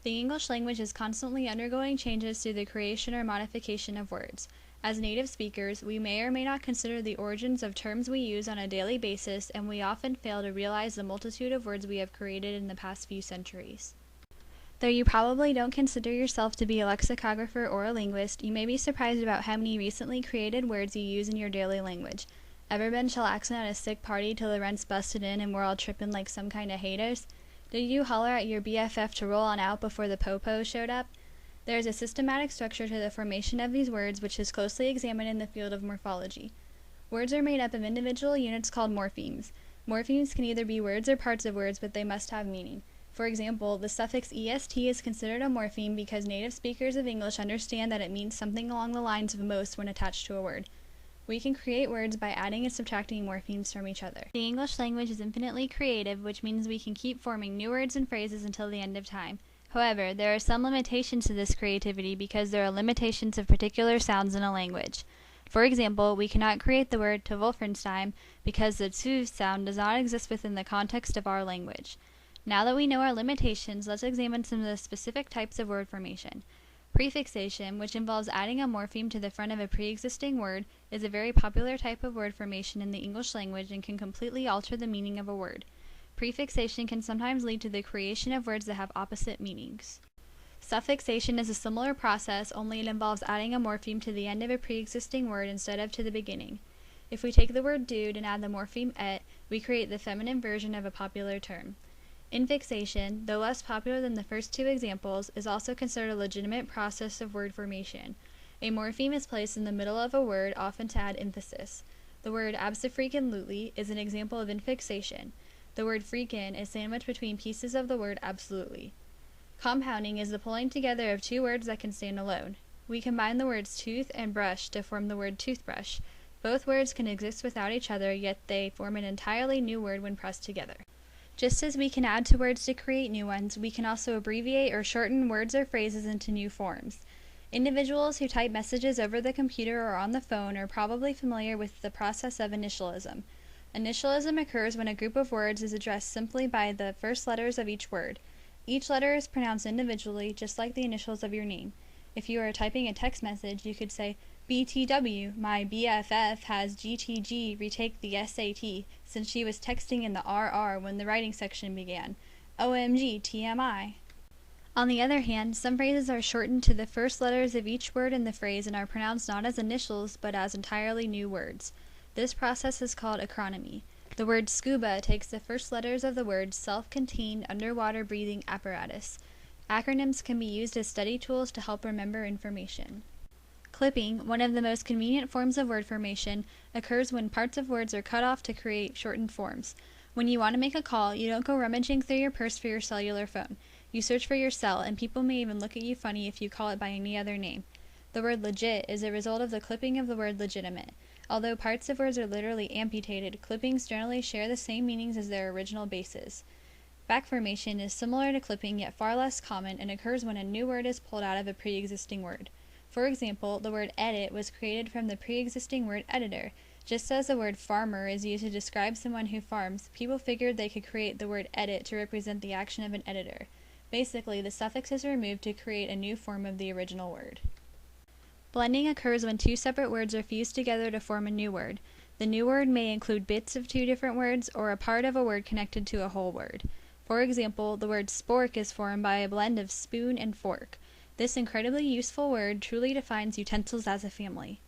The English language is constantly undergoing changes through the creation or modification of words. As native speakers, we may or may not consider the origins of terms we use on a daily basis, and we often fail to realize the multitude of words we have created in the past few centuries. Though you probably don't consider yourself to be a lexicographer or a linguist, you may be surprised about how many recently created words you use in your daily language. Ever been chillaxing at a sick party till the rent's busted in and we're all tripping like some kind of haters? Did you holler at your BFF to roll on out before the po-po showed up? There is a systematic structure to the formation of these words which is closely examined in the field of morphology. Words are made up of individual units called morphemes. Morphemes can either be words or parts of words, but they must have meaning. For example, the suffix est is considered a morpheme because native speakers of English understand that it means something along the lines of most when attached to a word. We can create words by adding and subtracting morphemes from each other. The English language is infinitely creative, which means we can keep forming new words and phrases until the end of time. However, there are some limitations to this creativity because there are limitations of particular sounds in a language. For example, we cannot create the word to Wolfenstein because the "t" sound does not exist within the context of our language. Now that we know our limitations, let's examine some of the specific types of word formation. Prefixation, which involves adding a morpheme to the front of a pre-existing word, is a very popular type of word formation in the English language and can completely alter the meaning of a word. Prefixation can sometimes lead to the creation of words that have opposite meanings. Suffixation is a similar process, only it involves adding a morpheme to the end of a pre-existing word instead of to the beginning. If we take the word dude and add the morpheme et, we create the feminine version of a popular term. Infixation, though less popular than the first two examples, is also considered a legitimate process of word formation. A morpheme is placed in the middle of a word, often to add emphasis. The word abso-freaking-lutely is an example of infixation. The word freakin' is sandwiched between pieces of the word absolutely. Compounding is the pulling together of two words that can stand alone. We combine the words tooth and brush to form the word toothbrush. Both words can exist without each other, yet they form an entirely new word when pressed together. Just as we can add to words to create new ones, we can also abbreviate or shorten words or phrases into new forms. Individuals who type messages over the computer or on the phone are probably familiar with the process of initialism. Initialism occurs when a group of words is addressed simply by the first letters of each word. Each letter is pronounced individually, just like the initials of your name. If you are typing a text message, you could say, BTW, my BFF has GTG retake the SAT since she was texting in the RR when the writing section began. OMG, TMI. On the other hand, some phrases are shortened to the first letters of each word in the phrase and are pronounced not as initials but as entirely new words. This process is called acronymy. The word scuba takes the first letters of the word self-contained underwater breathing apparatus. Acronyms can be used as study tools to help remember information. Clipping, one of the most convenient forms of word formation, occurs when parts of words are cut off to create shortened forms. When you want to make a call, you don't go rummaging through your purse for your cellular phone. You search for your cell, and people may even look at you funny if you call it by any other name. The word legit is a result of the clipping of the word legitimate. Although parts of words are literally amputated, clippings generally share the same meanings as their original bases. Back formation is similar to clipping yet far less common and occurs when a new word is pulled out of a pre-existing word. For example, the word edit was created from the pre-existing word editor. Just as the word farmer is used to describe someone who farms, people figured they could create the word edit to represent the action of an editor. Basically, the suffix is removed to create a new form of the original word. Blending occurs when two separate words are fused together to form a new word. The new word may include bits of two different words or a part of a word connected to a whole word. For example, the word spork is formed by a blend of spoon and fork. This incredibly useful word truly defines utensils as a family.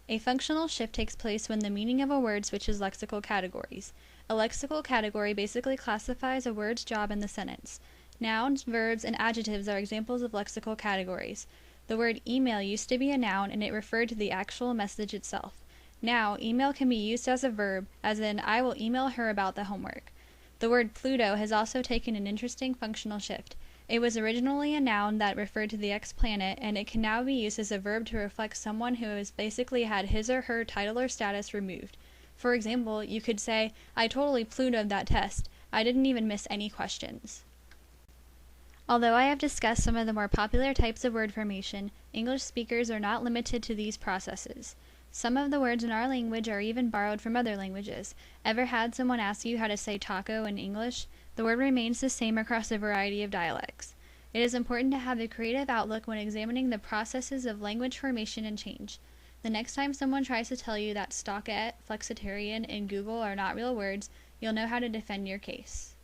A functional shift takes place when the meaning of a word switches lexical categories. A lexical category basically classifies a word's job in the sentence. Nouns, verbs, and adjectives are examples of lexical categories. The word email used to be a noun and it referred to the actual message itself. Now, email can be used as a verb, as in, I will email her about the homework. The word Pluto has also taken an interesting functional shift. It was originally a noun that referred to the ex-planet, and it can now be used as a verb to reflect someone who has basically had his or her title or status removed. For example, you could say, I totally Plutoed that test. I didn't even miss any questions. Although I have discussed some of the more popular types of word formation, English speakers are not limited to these processes. Some of the words in our language are even borrowed from other languages. Ever had someone ask you how to say taco in English? The word remains the same across a variety of dialects. It is important to have a creative outlook when examining the processes of language formation and change. The next time someone tries to tell you that stockette, flexitarian, and Google are not real words, you'll know how to defend your case.